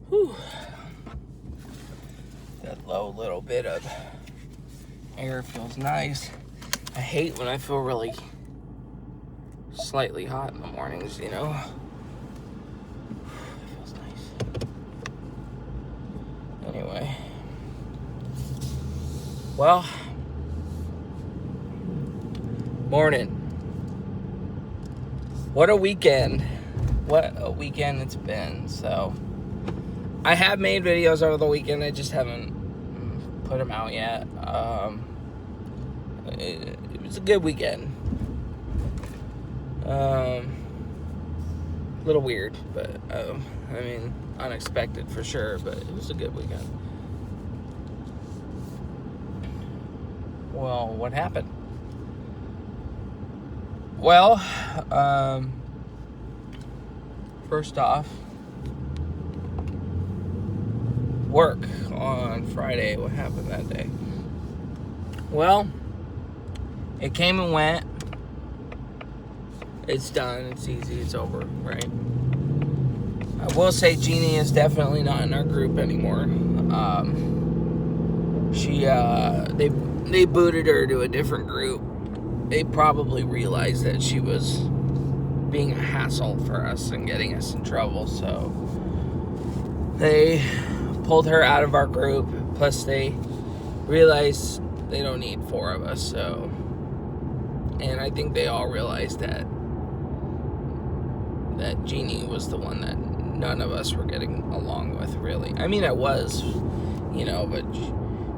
Whew. That low little bit of air feels nice. I hate when I feel really slightly hot in the mornings, you know? It feels nice. Anyway. Well, morning. What a weekend. What a weekend it's been. So, I have made videos over the weekend. I just haven't put them out yet. It was a good weekend. A little weird, but I mean, unexpected for sure, but it was a good weekend. Well, what happened? Well, first off, work on Friday. What happened that day? Well, it came and went. It's done. It's easy. It's over, right? I will say Jeannie is definitely not in our group anymore. They booted her to a different group. They probably realized that she was being a hassle for us and getting us in trouble, so they pulled her out of our group. Plus, they realized they don't need 4 of us, so. And I think they all realized that Jeannie was the one that none of us were getting along with, really. I mean, I was, you know, but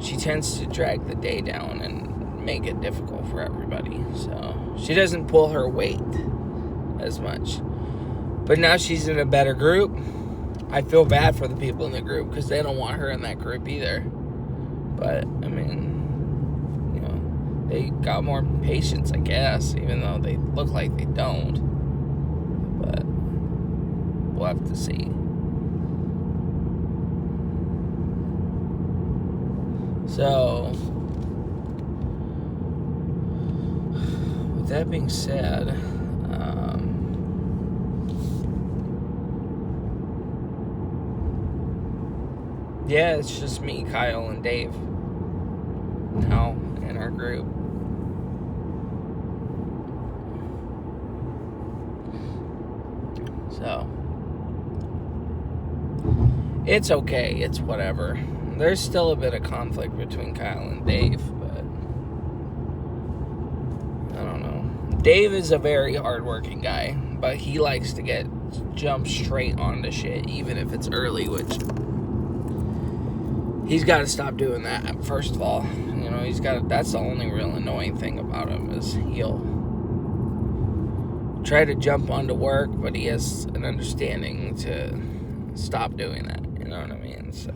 she tends to drag the day down and make it difficult for everybody. So she doesn't pull her weight as much. But now she's in a better group. I feel bad for the people in the group because they don't want her in that group either. But, I mean, you know, they got more patience, I guess, even though they look like they don't. But we'll have to see. So, with that being said, yeah, it's just me, Kyle, and Dave now in our group. So, it's okay. It's whatever. There's still a bit of conflict between Kyle and Dave, but I don't know. Dave is a very hardworking guy, but he likes to jump straight onto shit, even if it's early, which he's got to stop doing that, first of all. You know, that's the only real annoying thing about him is he'll try to jump onto work, but he has an understanding to stop doing that, you know what I mean? So,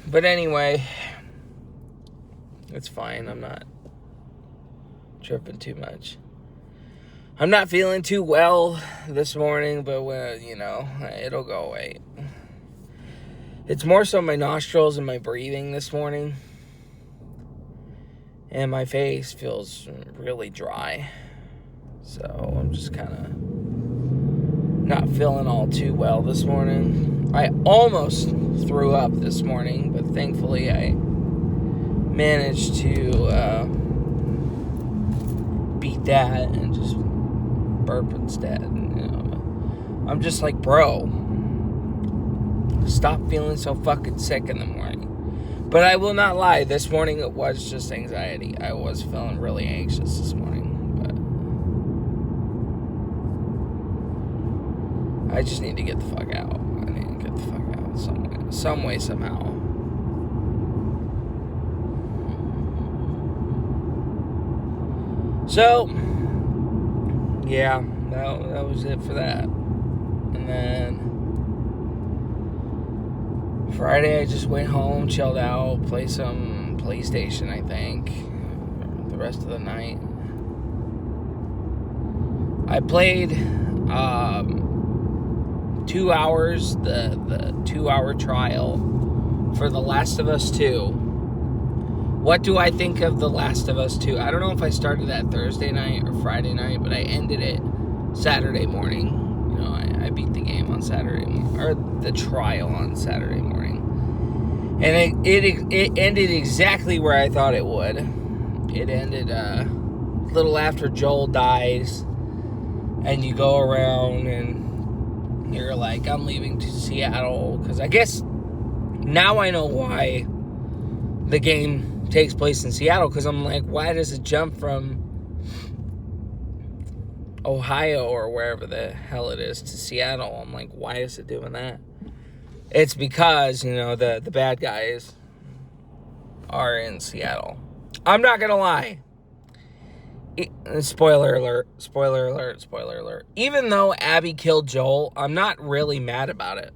but anyway, it's fine. I'm not tripping too much. I'm not feeling too well this morning, but you know, it'll go away. It's more so my nostrils and my breathing this morning. And my face feels really dry. So I'm just kind of not feeling all too well this morning. I almost threw up this morning, but thankfully I managed to beat that and just burp instead. And, you know, I'm just like, bro, stop feeling so fucking sick in the morning. But I will not lie, this morning it was just anxiety. I was feeling really anxious this morning, but I just need to get the fuck out. I need to get the fuck out some way, somehow. So, yeah, that was it for that. And then Friday, I just went home, chilled out, played some PlayStation, I think, the rest of the night. I played 2 hours, the 2-hour trial for The Last of Us 2. What do I think of The Last of Us 2? I don't know if I started that Thursday night or Friday night, but I ended it Saturday morning. You know, I beat on Saturday morning, or the trial on Saturday morning. And it ended exactly where I thought it would. It ended a little after Joel dies, and you go around and you're like, I'm leaving to Seattle, because I guess now I know why the game takes place in Seattle, because I'm like, why does it jump from Ohio or wherever the hell it is to Seattle? I'm like, why is it doing that? It's because, you know, the bad guys are in Seattle. I'm not gonna lie. Spoiler alert, spoiler alert, spoiler alert. Even though Abby killed Joel, I'm not really mad about it.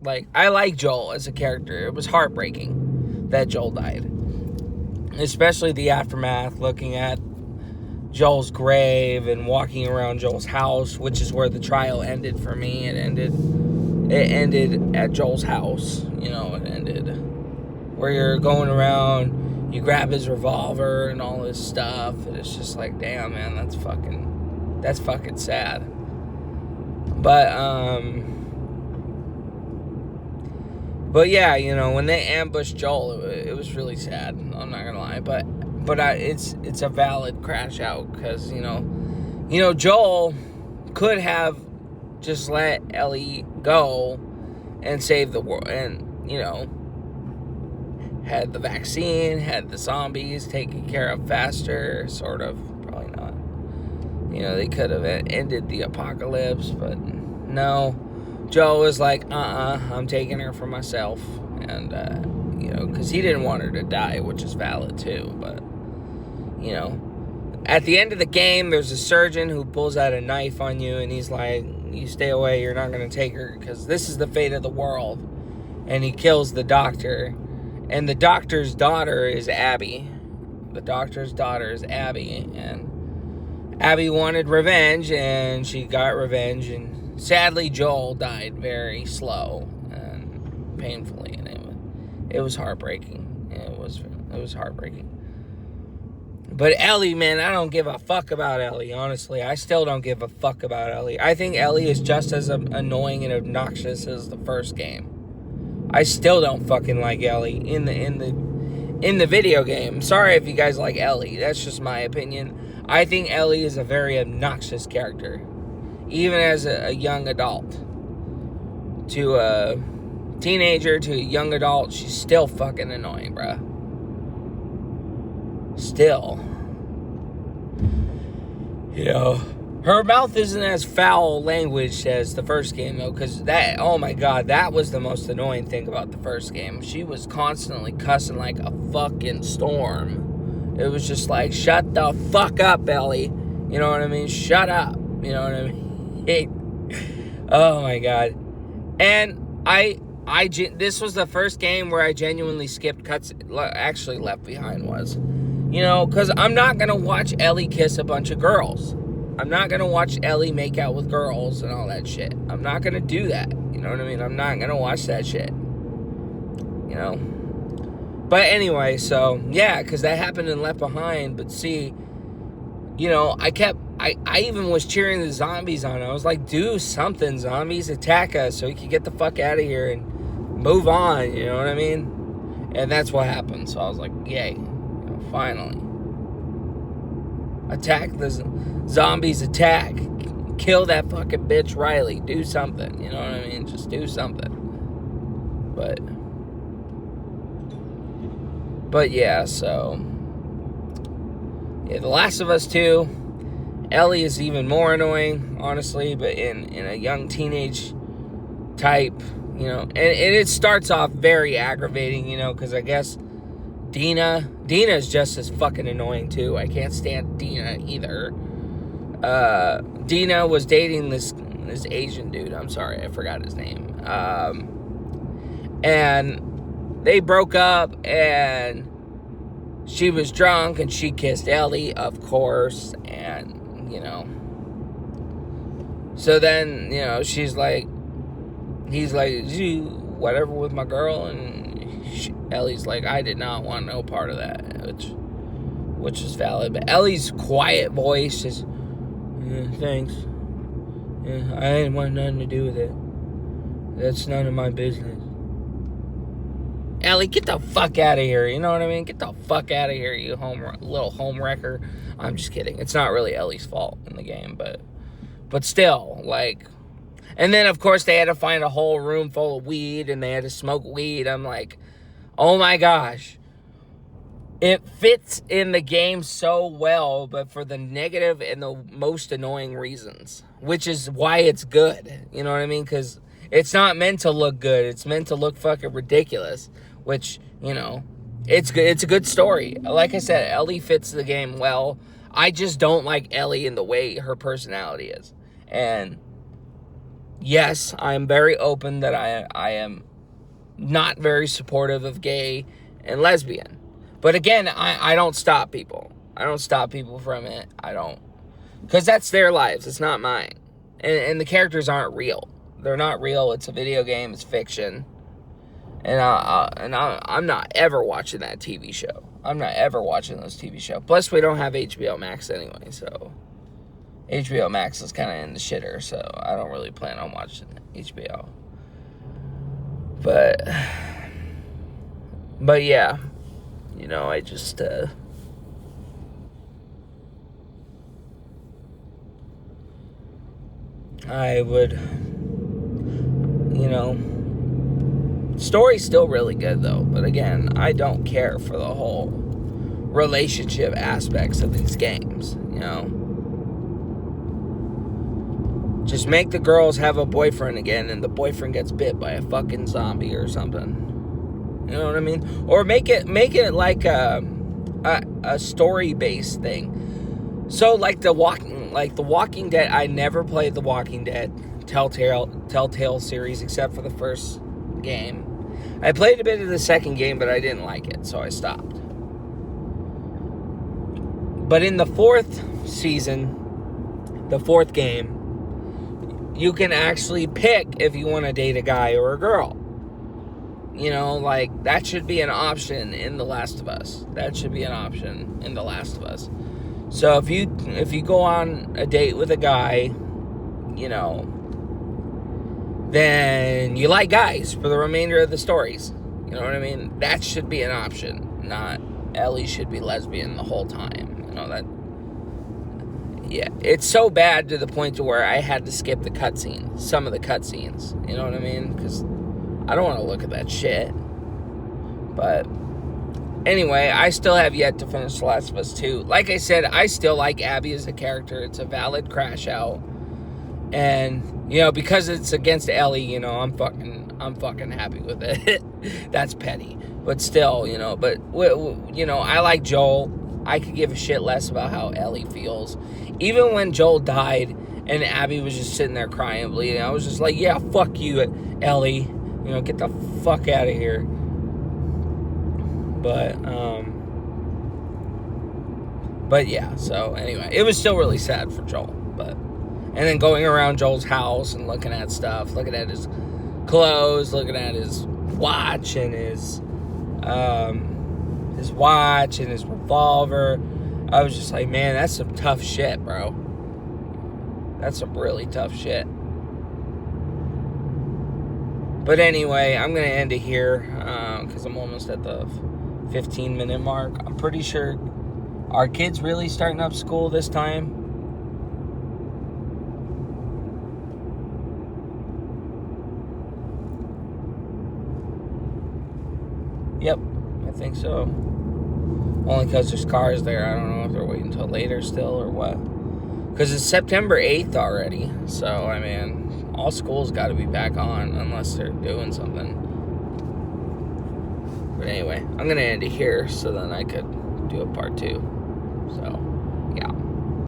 Like, I like Joel as a character. It was heartbreaking that Joel died. Especially the aftermath, looking at Joel's grave and walking around Joel's house, which is where the trial ended for me. It ended at Joel's house. You know, it ended where you're going around, you grab his revolver and all this stuff, and it's just like, damn, man, that's fucking sad. But yeah, you know, when they ambushed Joel, it was really sad. I'm not gonna lie, but it's a valid crash out, because you know Joel could have just let Ellie go and save the world, and you know, had the vaccine, had the zombies taken care of faster, sort of. Probably not. You know, they could have ended the apocalypse, but no. Joel was like, I'm taking her for myself. And, you know, because he didn't want her to die, which is valid too. But, you know, at the end of the game, there's a surgeon who pulls out a knife on you, and he's like, you stay away, you're not going to take her, because this is the fate of the world. And he kills the doctor. And the doctor's daughter is Abby. The doctor's daughter is Abby. And Abby wanted revenge, and she got revenge, and sadly, Joel died very slow and painfully, and it was heartbreaking. It was heartbreaking. But Ellie, man, I don't give a fuck about Ellie, honestly. I still don't give a fuck about Ellie. I think Ellie is just as annoying and obnoxious as the first game. I still don't fucking like Ellie in the video game. Sorry if you guys like Ellie. That's just my opinion. I think Ellie is a very obnoxious character. Even as a young adult. To a teenager, to a young adult, she's still fucking annoying, bruh. Still. You know, her mouth isn't as foul language as the first game, though, because that, oh my god, that was the most annoying thing about the first game. She was constantly cussing like a fucking storm. It was just like, shut the fuck up, Ellie. You know what I mean? Shut up. You know what I mean? Oh my god. And this was the first game where I genuinely skipped cuts. Actually, Left Behind was, you know, because I'm not gonna watch Ellie kiss a bunch of girls. I'm not gonna watch Ellie make out with girls and all that shit. I'm not gonna do that. You know what I mean? I'm not gonna watch that shit. You know. But anyway, so yeah, because that happened in Left Behind. But see, you know, I even was cheering the zombies on. I was like, do something, zombies, attack us so we can get the fuck out of here and move on, you know what I mean? And that's what happened. So I was like, yay, you know, finally. Attack the zombies, attack. Kill that fucking bitch Riley. Do something, you know what I mean? Just do something. But yeah, so yeah, The Last of Us 2. Ellie is even more annoying, honestly, but in a young teenage type, you know, and it starts off very aggravating, you know, because I guess Dina is just as fucking annoying too. I can't stand Dina either. Dina was dating this Asian dude. I'm sorry, I forgot his name. And they broke up, and she was drunk, and she kissed Ellie, of course, and you know. So then, you know, he's like, you whatever with my girl, and Ellie's like, I did not want no part of that, which is valid. But Ellie's quiet voice is, yeah, thanks. Yeah, I didn't want nothing to do with it. That's none of my business. Ellie, get the fuck out of here. You know what I mean? Get the fuck out of here, you little home wrecker. I'm just kidding. It's not really Ellie's fault in the game, but still, like. And then, of course, they had to find a whole room full of weed, and they had to smoke weed. I'm like, oh my gosh. It fits in the game so well, but for the negative and the most annoying reasons, which is why it's good. You know what I mean? Because it's not meant to look good. It's meant to look fucking ridiculous, which, you know, it's good. It's a good story. Like I said, Ellie fits the game well. I just don't like Ellie in the way her personality is. And yes, I'm very open that I am not very supportive of gay and lesbian. But again, I don't stop people. I don't stop people from it. I don't. Because that's their lives. It's not mine. And the characters aren't real. They're not real. It's a video game. It's fiction. And I'm not ever watching that TV show. I'm not ever watching those TV shows. Plus, we don't have HBO Max anyway, so HBO Max is kind of in the shitter, so I don't really plan on watching HBO. But yeah, you know, I just, I would, you know, story's still really good though, but again, I don't care for the whole relationship aspects of these games, you know. Just make the girls have a boyfriend again and the boyfriend gets bit by a fucking zombie or something. You know what I mean? Or make it like a story-based thing. So like the Walking Dead, I never played the Walking Dead Telltale series except for the first game. I played a bit of the second game, but I didn't like it, so I stopped. But in the fourth season, the fourth game, you can actually pick if you want to date a guy or a girl. You know, like, that should be an option in The Last of Us. That should be an option in The Last of Us. So if you go on a date with a guy, you know, then you like guys for the remainder of the stories. You know what I mean? That should be an option. Not Ellie should be lesbian the whole time. You know, that... Yeah, it's so bad to the point to where I had to skip the cutscenes. Some of the cutscenes. You know what I mean? Because I don't want to look at that shit. But anyway, I still have yet to finish The Last of Us 2. Like I said, I still like Abby as a character. It's a valid crash out. And, you know, because it's against Ellie, you know, I'm fucking happy with it. That's petty. But still, you know, I like Joel. I could give a shit less about how Ellie feels. Even when Joel died and Abby was just sitting there crying and bleeding, I was just like, yeah, fuck you, Ellie. You know, get the fuck out of here. But yeah, so anyway, it was still really sad for Joel. And then going around Joel's house and looking at stuff, looking at his clothes, looking at his watch and his watch and his revolver. I was just like, man, that's some tough shit, bro. That's some really tough shit. But anyway, I'm going to end it here because I'm almost at the 15-minute mark. I'm pretty sure our kids really starting up school this time. Yep, I think so. Only because there's cars there. I don't know if they're waiting until later still or what. Because it's September 8th already. So, I mean, all school's got to be back on unless they're doing something. But anyway, I'm going to end it here so then I could do a part 2. So...